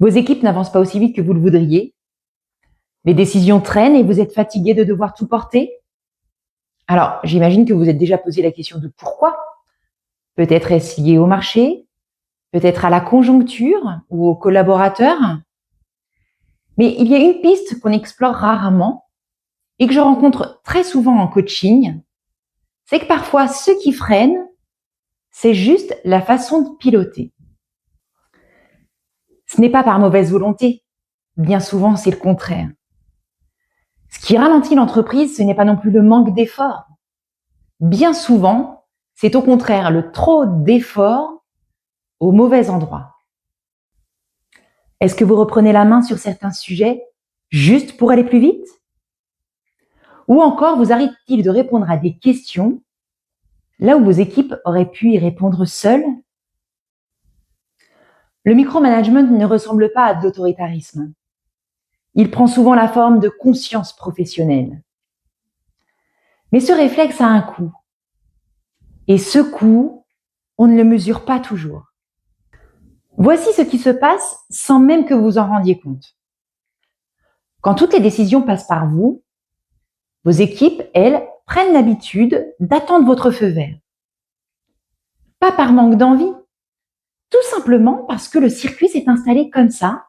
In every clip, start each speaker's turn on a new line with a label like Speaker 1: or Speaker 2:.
Speaker 1: Vos équipes n'avancent pas aussi vite que vous le voudriez. Les décisions traînent et vous êtes fatigué de devoir tout porter. Alors, j'imagine que vous êtes déjà posé la question de pourquoi. Peut-être est-ce lié au marché, peut-être à la conjoncture ou aux collaborateurs. Mais il y a une piste qu'on explore rarement et que je rencontre très souvent en coaching, c'est que parfois ce qui freine, c'est juste la façon de piloter. Ce n'est pas par mauvaise volonté, bien souvent c'est le contraire. Ce qui ralentit l'entreprise, ce n'est pas non plus le manque d'efforts. Bien souvent, c'est au contraire le trop d'efforts au mauvais endroit. Est-ce que vous reprenez la main sur certains sujets juste pour aller plus vite? Ou encore, vous arrive-t-il de répondre à des questions là où vos équipes auraient pu y répondre seules? Le micromanagement ne ressemble pas à de l'autoritarisme. Il prend souvent la forme de conscience professionnelle. Mais ce réflexe a un coût. Et ce coût, on ne le mesure pas toujours. Voici ce qui se passe sans même que vous en rendiez compte. Quand toutes les décisions passent par vous, vos équipes, elles, prennent l'habitude d'attendre votre feu vert. Pas par manque d'envie, tout simplement parce que le circuit s'est installé comme ça.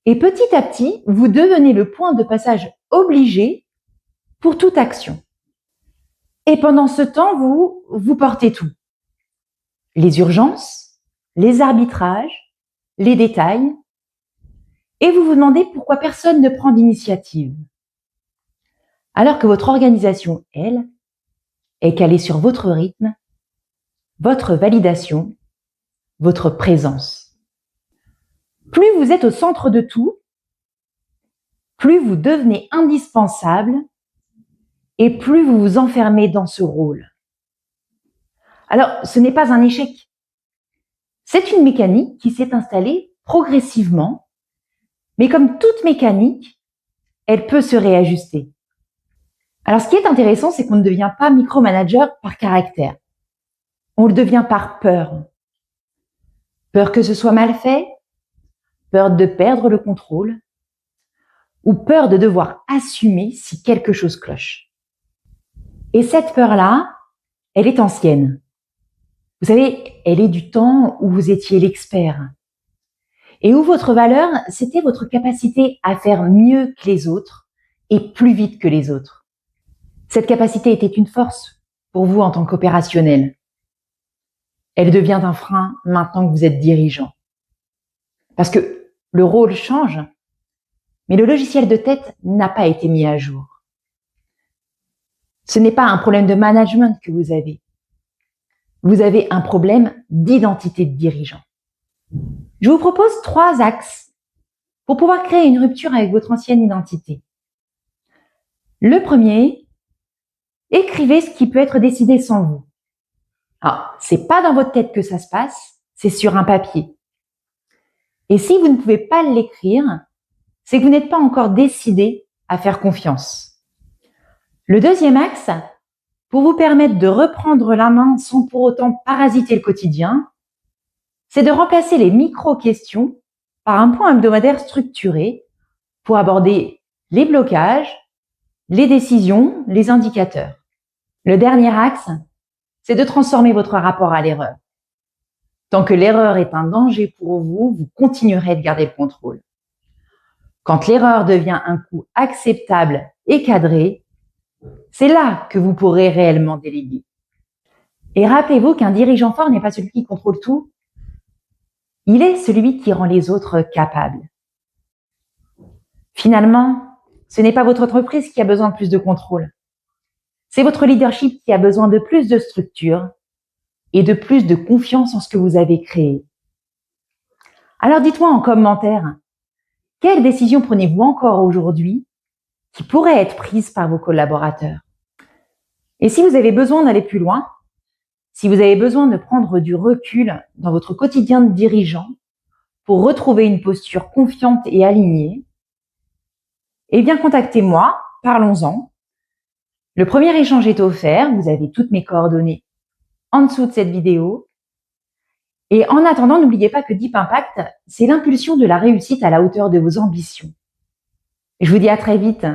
Speaker 1: Et petit à petit, vous devenez le point de passage obligé pour toute action. Et pendant ce temps, vous portez tout. Les urgences, les arbitrages, les détails. Et vous vous demandez pourquoi personne ne prend d'initiative. Alors que votre organisation, elle, est calée sur votre rythme, votre validation, votre présence. Plus vous êtes au centre de tout, plus vous devenez indispensable et plus vous vous enfermez dans ce rôle. Alors, ce n'est pas un échec. C'est une mécanique qui s'est installée progressivement, mais comme toute mécanique, elle peut se réajuster. Alors, ce qui est intéressant, c'est qu'on ne devient pas micromanager par caractère. On le devient par peur. Peur que ce soit mal fait, peur de perdre le contrôle, ou peur de devoir assumer si quelque chose cloche. Et cette peur-là, elle est ancienne. Vous savez, elle est du temps où vous étiez l'expert et où votre valeur, c'était votre capacité à faire mieux que les autres et plus vite que les autres. Cette capacité était une force pour vous en tant qu'opérationnel. Elle devient un frein maintenant que vous êtes dirigeant. Parce que le rôle change, mais le logiciel de tête n'a pas été mis à jour. Ce n'est pas un problème de management que vous avez. Vous avez un problème d'identité de dirigeant. Je vous propose 3 axes pour pouvoir créer une rupture avec votre ancienne identité. Le premier, écrivez ce qui peut être décidé sans vous. Alors, c'est pas dans votre tête que ça se passe, c'est sur un papier. Et si vous ne pouvez pas l'écrire, c'est que vous n'êtes pas encore décidé à faire confiance. Le deuxième axe, pour vous permettre de reprendre la main sans pour autant parasiter le quotidien, c'est de remplacer les micro-questions par un point hebdomadaire structuré pour aborder les blocages, les décisions, les indicateurs. Le dernier axe, c'est de transformer votre rapport à l'erreur. Tant que l'erreur est un danger pour vous, vous continuerez de garder le contrôle. Quand l'erreur devient un coût acceptable et cadré, c'est là que vous pourrez réellement déléguer. Et rappelez-vous qu'un dirigeant fort n'est pas celui qui contrôle tout, il est celui qui rend les autres capables. Finalement, ce n'est pas votre entreprise qui a besoin de plus de contrôle. C'est votre leadership qui a besoin de plus de structure et de plus de confiance en ce que vous avez créé. Alors dites-moi en commentaire, quelles décisions prenez-vous encore aujourd'hui qui pourraient être prises par vos collaborateurs? Et si vous avez besoin d'aller plus loin, si vous avez besoin de prendre du recul dans votre quotidien de dirigeant pour retrouver une posture confiante et alignée, eh bien contactez-moi, parlons-en. Le premier échange est offert, vous avez toutes mes coordonnées en dessous de cette vidéo. Et en attendant, n'oubliez pas que Deep Impact, c'est l'impulsion de la réussite à la hauteur de vos ambitions. Je vous dis à très vite.